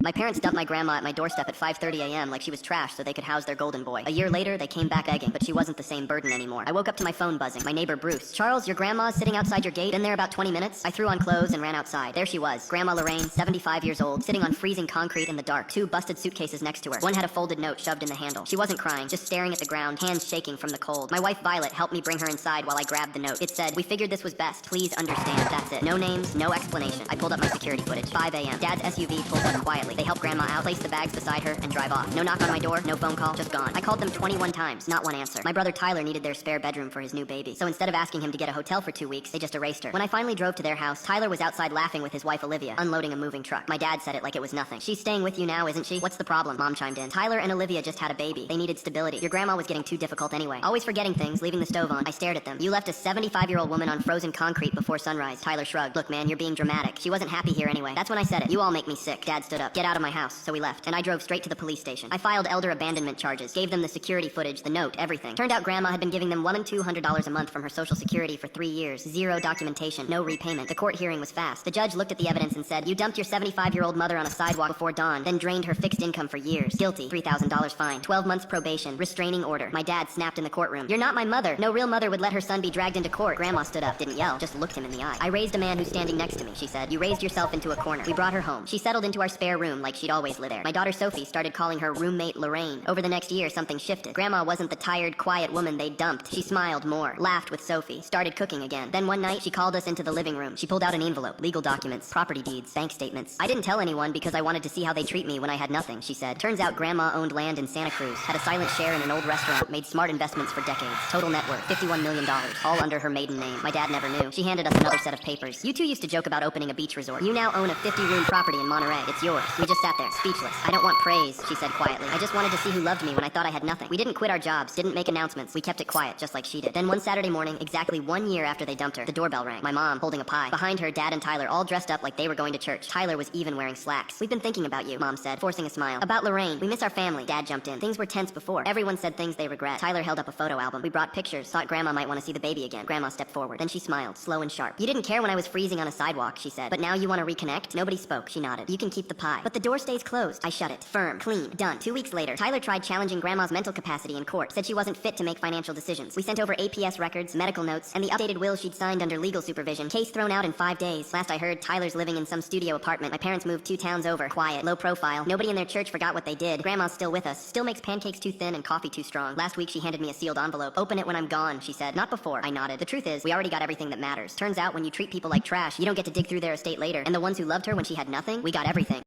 My parents dumped my grandma at my doorstep at 5:30 a.m. like she was trash so they could house their golden boy. A year later, they came back begging, but she wasn't the same burden anymore. I woke up to my phone buzzing. My neighbor Bruce. Charles, your grandma's sitting outside your gate. Been there about 20 minutes? I threw on clothes and ran outside. There she was. Grandma Lorraine, 75 years old, sitting on freezing concrete in the dark. Two busted suitcases next to her. One had a folded note shoved in the handle. She wasn't crying, just staring at the ground, hands shaking from the cold. My wife Violet helped me bring her inside while I grabbed the note. It said, "We figured this was best. Please understand." That's it. No names, no explanation. I pulled up my security footage. 5 a.m. Dad's SUV pulls up quietly. They help Grandma out, place the bags beside her, and drive off. No knock on my door, no phone call, just gone. I called them 21 times, not one answer. My brother Tyler needed their spare bedroom for his new baby, so instead of asking him to get a hotel for 2 weeks, they just erased her. When I finally drove to their house, Tyler was outside laughing with his wife Olivia, unloading a moving truck. My dad said it like it was nothing. "She's staying with you now, isn't she? What's the problem?" Mom chimed in. "Tyler and Olivia just had a baby. They needed stability. Your grandma was getting too difficult anyway. Always forgetting things, leaving the stove on." I stared at them. "You left a 75-year-old woman on frozen concrete before sunrise." Tyler shrugged. "Look, man, you're being dramatic. She wasn't happy here anyway." That's when I said it. "You all make me sick." Dad stood up. "Get out of my house." So we left, and I drove straight to the police station. I filed elder abandonment charges, gave them the security footage, the note, everything. Turned out Grandma had been giving them $100 and $200 a month from her social security for 3 years. Zero documentation, no repayment. The court hearing was fast. The judge looked at the evidence and said, "You dumped your 75-year-old mother on a sidewalk before dawn, then drained her fixed income for years. Guilty. $3,000 fine. 12 months probation. Restraining order." My dad snapped in the courtroom. "You're not my mother. No real mother would let her son be dragged into court." Grandma stood up, didn't yell, just looked him in the eye. "I raised a man who's standing next to me," she said. "You raised yourself into a corner." We brought her home. She settled into our spare room like she'd always lived there. My daughter Sophie started calling her roommate Lorraine. Over the next year, something shifted. Grandma wasn't the tired, quiet woman they dumped. She smiled more, laughed with Sophie, started cooking again. Then one night, she called us into the living room. She pulled out an envelope, legal documents, property deeds, bank statements. "I didn't tell anyone because I wanted to see how they treat me when I had nothing," she said. "Turns out Grandma owned land in Santa Cruz, had a silent share in an old restaurant, made smart investments for decades. Total net worth, $51 million, all under her maiden name. My dad never knew. She handed us another set of papers. You two used to joke about opening a beach resort. You now own a 50-room property in Monterey. It's yours." We just sat there, speechless. "I don't want praise," she said quietly. "I just wanted to see who loved me when I thought I had nothing." We didn't quit our jobs, didn't make announcements. We kept it quiet, just like she did. Then one Saturday morning, exactly 1 year after they dumped her, the doorbell rang. My mom, holding a pie. Behind her, Dad and Tyler, all dressed up like they were going to church. Tyler was even wearing slacks. "We've been thinking about you," Mom said, forcing a smile. "About Lorraine. We miss our family." Dad jumped in. "Things were tense before. Everyone said things they regret." Tyler held up a photo album. "We brought pictures. Thought Grandma might want to see the baby again." Grandma stepped forward. Then she smiled, slow and sharp. "You didn't care when I was freezing on a sidewalk," she said. "But now you want to reconnect?" Nobody spoke. She nodded. "You can keep the pie. But the door stays closed." I shut it. Firm. Clean. Done. 2 weeks later, Tyler tried challenging Grandma's mental capacity in court. Said she wasn't fit to make financial decisions. We sent over APS records, medical notes, and the updated will she'd signed under legal supervision. Case thrown out in 5 days. Last I heard, Tyler's living in some studio apartment. My parents moved 2 towns over. Quiet. Low profile. Nobody in their church forgot what they did. Grandma's still with us. Still makes pancakes too thin and coffee too strong. Last week she handed me a sealed envelope. "Open it when I'm gone," she said. "Not before." I nodded. "The truth is, we already got everything that matters. Turns out when you treat people like trash, you don't get to dig through their estate later. And the ones who loved her when she had nothing, we got everything."